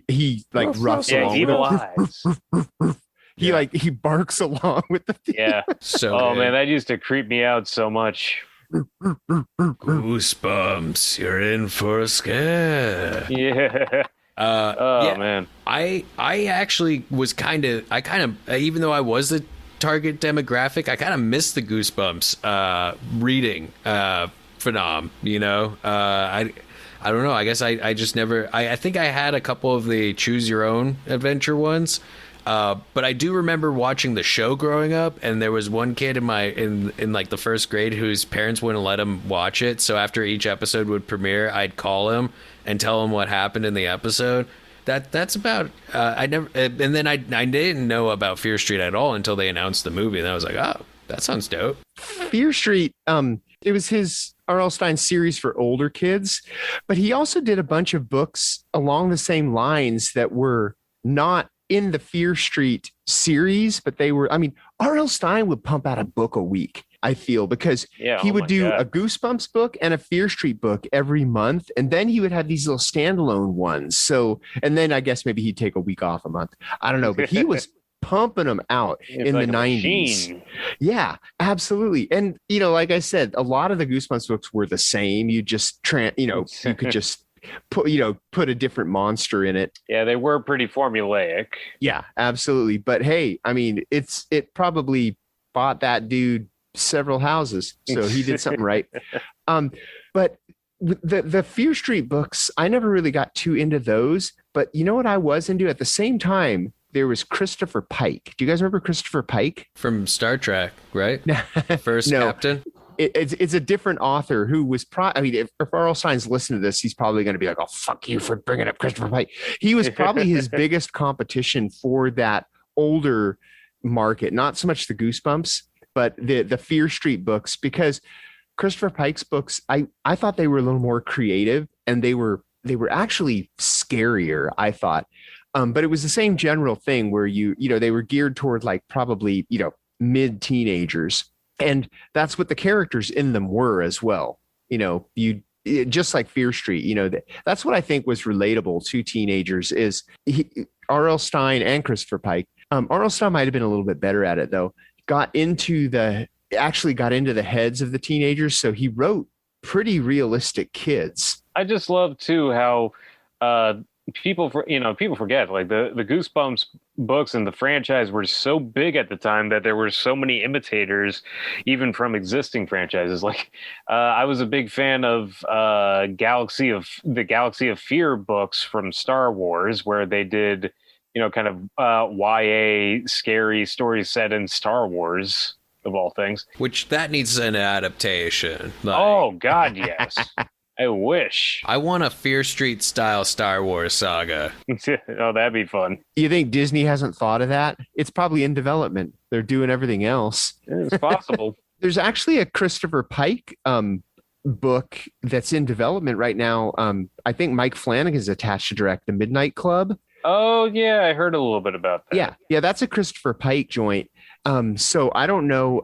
he like roughs along. Evil eyes. He barks along with the theme. Yeah. So good. Man, that used to creep me out so much. Goosebumps, you're in for a scare. Yeah. Man, I actually was kind of even though I was the target demographic, I kind of missed the Goosebumps reading phenom. I don't know. I guess I just never. I think I had a couple of the Choose Your Own Adventure ones. But I do remember watching the show growing up, and there was one kid in like the first grade whose parents wouldn't let him watch it. So after each episode would premiere, I'd call him and tell him what happened in the episode. That's about. I never, and then I didn't know about Fear Street at all until they announced the movie, and I was like, oh, that sounds dope. Fear Street. It was his R.L. Stine series for older kids, but he also did a bunch of books along the same lines that were not in the Fear Street series, but they were, R.L. Stine would pump out a book a week, I feel, because he would do a Goosebumps book and a Fear Street book every month. And then he would have these little standalone ones. So, and then I guess maybe he'd take a week off a month. I don't know, but he was pumping them out in the 90s. Machine. Yeah, absolutely. And, like I said, a lot of the Goosebumps books were the same. You just, you could just put a different monster in it. Yeah, they were pretty formulaic. Yeah, absolutely. But hey, it probably bought that dude several houses, so he did something right. But the Fear Street books, I never really got too into those. But you know what I was into at the same time? There was Christopher Pike. Do you guys remember Christopher Pike from Star Trek? Right, first captain. It's a different author who was if R.L. Stine's listening to this, he's probably going to be like, oh, fuck you for bringing up Christopher Pike. He was probably his biggest competition for that older market, not so much the Goosebumps, but the Fear Street books, because Christopher Pike's books, I thought they were a little more creative and they were actually scarier, I thought. But it was the same general thing where they were geared toward like probably, mid-teenagers. And that's what the characters in them were as well. You just like Fear Street, that's what I think was relatable to teenagers is R.L. Stine and Christopher Pike. R.L. Stine might have been a little bit better at it though. Got into the heads of the teenagers. So he wrote pretty realistic kids. I just love too how people forget like the Goosebumps books and the franchise were so big at the time that there were so many imitators even from existing franchises. Like I was a big fan of Galaxy of Fear books from Star Wars, where they did kind of YA scary stories set in Star Wars of all things, which that needs an adaptation. Oh god, yes. I wish. I want a Fear Street style Star Wars saga. Oh, that'd be fun. You think Disney hasn't thought of that? It's probably in development. They're doing everything else. It's possible. There's actually a Christopher Pike book that's in development right now. I think Mike Flanagan is attached to direct The Midnight Club. Oh, yeah. I heard a little bit about that. Yeah, that's a Christopher Pike joint. So I don't know.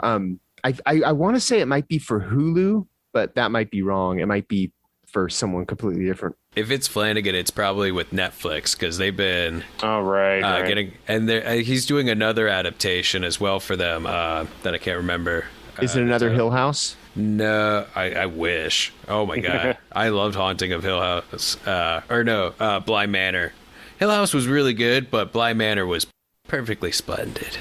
I want to say it might be for Hulu, but that might be wrong. It might be for someone completely different. If it's Flanagan, it's probably with Netflix because they've been right. Getting, and he's doing another adaptation as well for them that I can't remember. Is it another Hill House? No, I wish. Oh my god, I loved Haunting of Hill House. Bly Manor. Hill House was really good, but Bly Manor was perfectly splendid.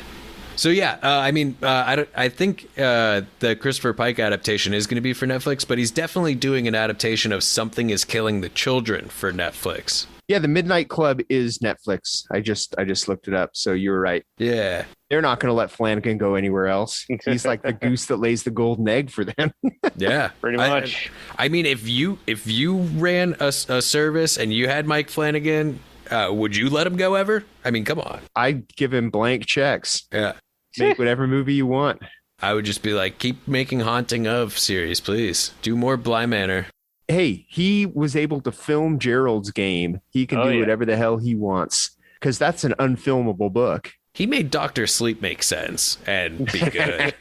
So yeah, I think the Christopher Pike adaptation is going to be for Netflix, but he's definitely doing an adaptation of Something is Killing the Children for Netflix. Yeah, The Midnight Club is Netflix. I just looked it up, so you were right. Yeah. They're not going to let Flanagan go anywhere else. He's like the goose that lays the golden egg for them. Yeah, pretty much. I mean, if you ran a service and you had Mike Flanagan, would you let him go ever? I mean, come on. I'd give him blank checks. Yeah. Make whatever movie you want. I would just be like, keep making Haunting of series, please. Do more Bly Manor. Hey, he was able to film Gerald's Game. He can do whatever the hell he wants because that's an unfilmable book. He made Dr. Sleep make sense and be good.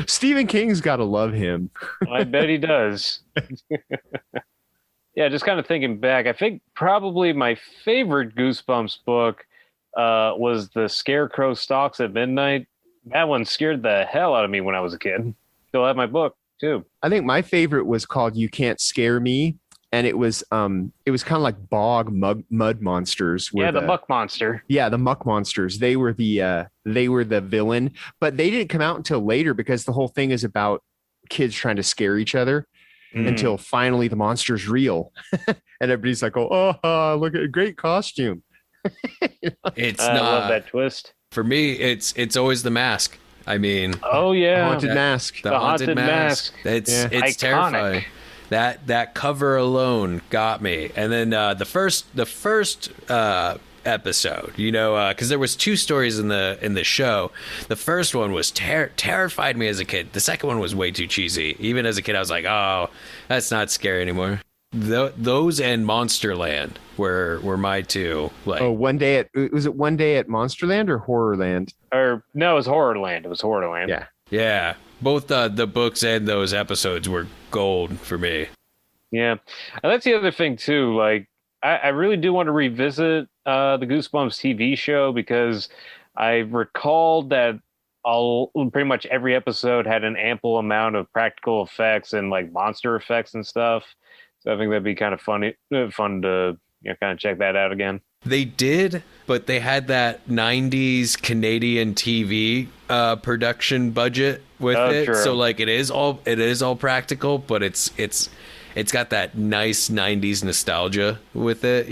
Stephen King's got to love him. I bet he does. Yeah, just kind of thinking back, I think probably my favorite Goosebumps book was The Scarecrow Stalks at Midnight. That one scared the hell out of me when I was a kid. Still have my book too. I think my favorite was called You Can't Scare Me, and it was kind of like bog mud monsters. Yeah, the muck monster. Yeah, the muck monsters. They were the villain, but they didn't come out until later because the whole thing is about kids trying to scare each other until finally the monster's real, and everybody's like, "Oh, look at a great costume." It's I not. love that twist. For me, it's always The Mask. I mean, oh yeah, Haunted Mask. The Haunted Mask. It's Iconic. terrifying. That cover alone got me. And then the first episode, because there was 2 stories in the show. The first one was terrified me as a kid. The second one was way too cheesy. Even as a kid, I was like, oh, that's not scary anymore. Those and Monsterland were my 2. Like, One Day at Monsterland or Horrorland? Or no, it was Horrorland. It was Horrorland. Yeah. Both the books and those episodes were gold for me. Yeah, and that's the other thing too. Like, I really do want to revisit the Goosebumps TV show because I recalled that pretty much every episode had an ample amount of practical effects and like monster effects and stuff. So I think that'd be kind of fun to kind of check that out again. They did, but they had that 90s Canadian TV production budget with it. True. So like it is all practical, but it's got that nice 90s nostalgia with it,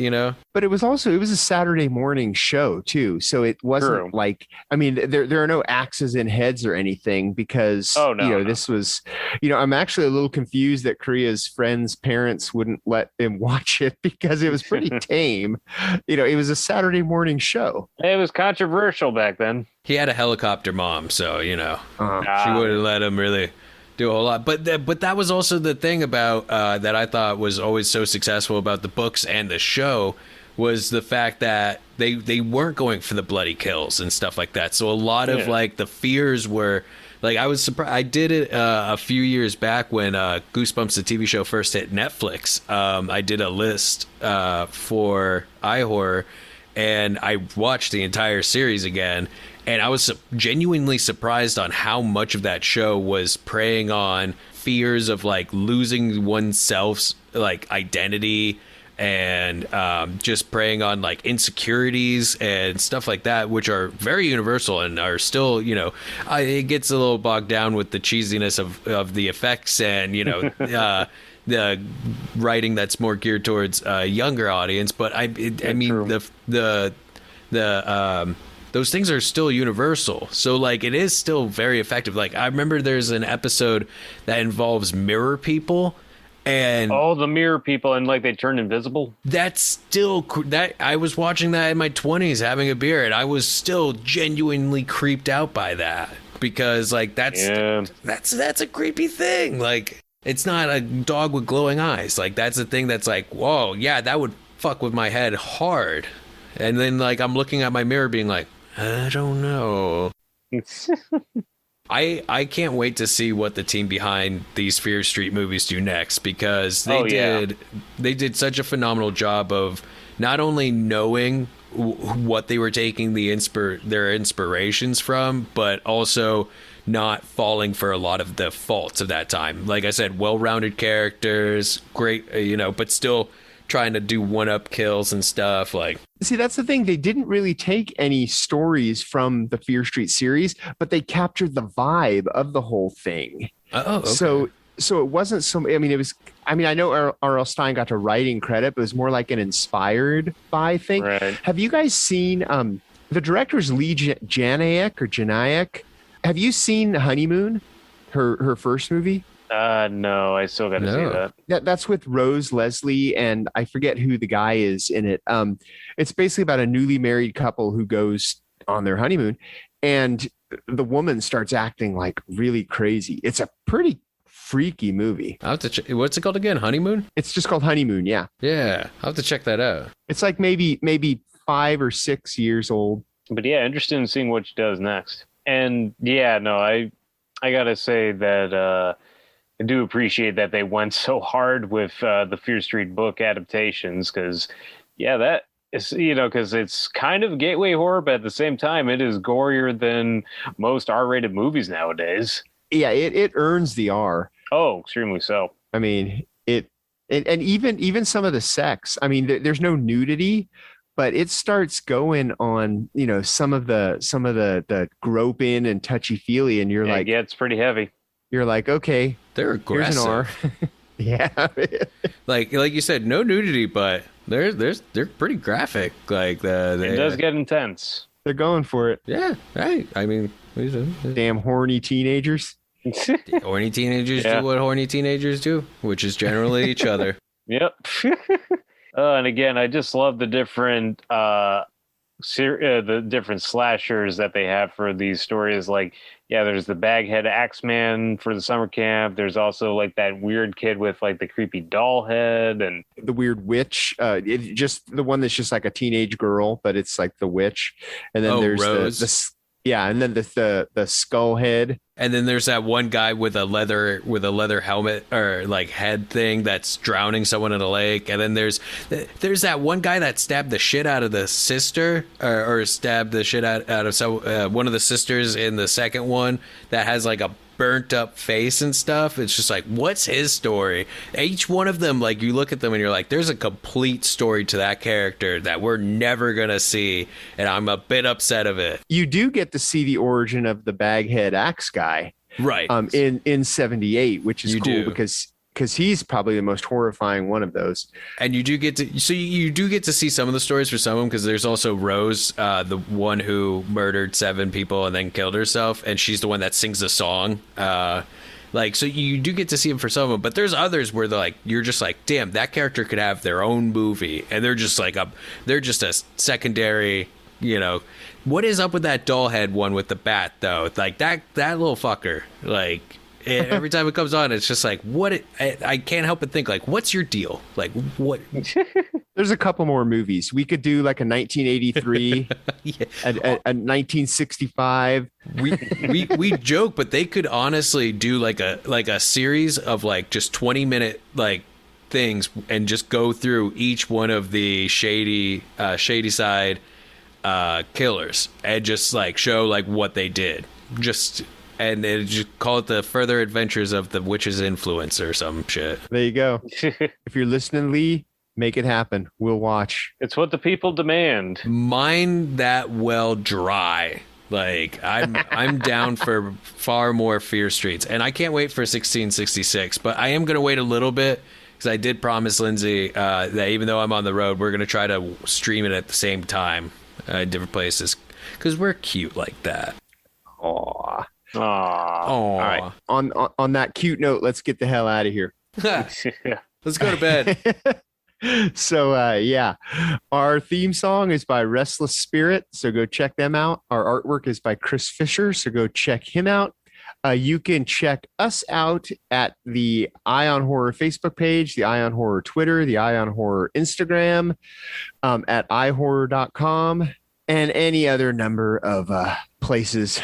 But it was a Saturday morning show too. So it wasn't like, I mean, there are no axes in heads or anything because, this was, I'm actually a little confused that Korea's friends' parents wouldn't let him watch it because it was pretty tame. It was a Saturday morning show. It was controversial back then. He had a helicopter mom, so, she wouldn't let him really do a whole lot. But that was also the thing about that I thought was always so successful about the books and the show was the fact that they weren't going for the bloody kills and stuff like that. So a lot of like the fears were Like, I was surprised. I did it a few years back when Goosebumps, the TV show, first hit Netflix. I did a list for iHorror, and I watched the entire series again. And I was genuinely surprised on how much of that show was preying on fears of like losing oneself's like identity, and just preying on like insecurities and stuff like that, which are very universal and are still, it gets a little bogged down with the cheesiness of the effects and, the writing that's more geared towards a younger audience. But I mean, those things are still universal. So like, it is still very effective. Like, I remember there's an episode that involves mirror people. And the mirror people, and like they turn invisible. That's still that I was watching that in my 20s having a beer, and I was still genuinely creeped out by that, because like that's a creepy thing. Like, it's not a dog with glowing eyes. Like, that's a thing that's like, whoa, yeah, that would fuck with my head hard. And then like I'm looking at my mirror being like, I don't know. I can't wait to see what the team behind these Fear Street movies do next, because they did such a phenomenal job of not only knowing what they were taking their inspirations from, but also not falling for a lot of the faults of that time. Like I said, well-rounded characters, great, but still trying to do one-up kills and stuff. Like, see, that's the thing. They didn't really take any stories from the Fear Street series, but they captured the vibe of the whole thing. Oh, okay. So it wasn't so. I mean, I know R.L Stine got a writing credit, but it was more like an inspired by thing. Right. Have you guys seen the director's Lee Janiak? Have you seen Honeymoon, her first movie? No, I still got to see that. That's with Rose Leslie, and I forget who the guy is in it. It's basically about a newly married couple who goes on their honeymoon, and the woman starts acting like really crazy. It's a pretty freaky movie. I'll have to what's it called again? Honeymoon? It's just called Honeymoon. Yeah. Yeah, I'll have to check that out. It's like maybe 5 or 6 years old. But yeah, interested in seeing what she does next. And yeah, no, I gotta say that I do appreciate that they went so hard with the Fear Street book adaptations, because that is, because it's kind of gateway horror, but at the same time, it is gorier than most R-rated movies nowadays. Yeah, it earns the R. Oh, extremely so. I mean, and even some of the sex. I mean, there's no nudity, but it starts going on, some of the groping and touchy feely, and you're like, yeah, it's pretty heavy. You're like, okay, they're aggressive. Here's an R. Yeah. like you said, no nudity, but they're pretty graphic. Like it does get intense. They're going for it. Yeah, right. I mean, damn horny teenagers. Horny teenagers do what horny teenagers do, which is generally each other. Yep. And again, I just love the different the different slashers that they have for these stories. Like, there's the Baghead Axeman for the summer camp. There's also like that weird kid with like the creepy doll head, and the weird witch. Just the one that's just like a teenage girl, but it's like the witch. And then there's Rose. And then the skull head. And then there's that one guy with a leather helmet or like head thing that's drowning someone in a lake. And then there's that one guy that stabbed the shit out of the sister or stabbed the shit out of one of the sisters in the second one that has like a burnt up face and stuff. It's just like, what's his story? Each one of them, like, you look at them and you're like, there's a complete story to that character that we're never gonna see, and I'm a bit upset of it. You do get to see the origin of the Baghead Axe guy, right? In 78, which is cool because he's probably the most horrifying one of those. And you do get to see some of the stories for some of them, because there's also Rose, the one who murdered 7 people and then killed herself, and she's the one that sings the song. So you do get to see them for some of them, but there's others where you're just like, damn, that character could have their own movie, and they're just a secondary. What is up with that doll head one with the bat though? Like that little fucker, like. Every time it comes on, it's just like, I can't help but think, like, what's your deal? Like, what? There's a couple more movies. We could do like a 1983, Yeah. a 1965. We joke, but they could honestly do like a series of like just 20-minute like things and just go through each one of the shady side killers and just like show like what they did. And they just call it the further adventures of the witch's influence or some shit. There you go. If you're listening, Lee, make it happen. We'll watch. It's what the people demand. Mine that well dry. Like I'm down for far more Fear Streets, and I can't wait for 1666. But I am gonna wait a little bit because I did promise Lindsay that even though I'm on the road, we're gonna try to stream it at the same time in different places because we're cute like that. Aw. Aww. All right. On that cute note, let's get the hell out of here. Let's go to bed. So yeah, our theme song is by Restless Spirit, so go check them out. Our artwork is by Chris Fisher, so go check him out. You can check us out at the Eye on Horror Facebook page, the Eye on Horror Twitter, the Eye on Horror Instagram, at iHorror.com, and any other number of places.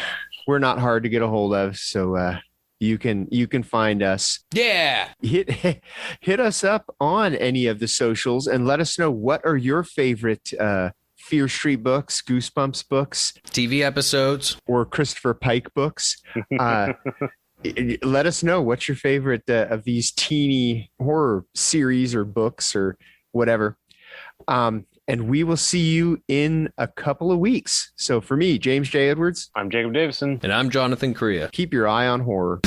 We're not hard to get a hold of, so you can find us. Yeah. Hit us up on any of the socials and let us know what are your favorite Fear Street books, Goosebumps books, TV episodes, or Christopher Pike books. Let us know what's your favorite of these teeny horror series or books or whatever. And we will see you in a couple of weeks. So for me, James J. Edwards. I'm Jacob Davison. and I'm Jonathan Correa. Keep your eye on horror.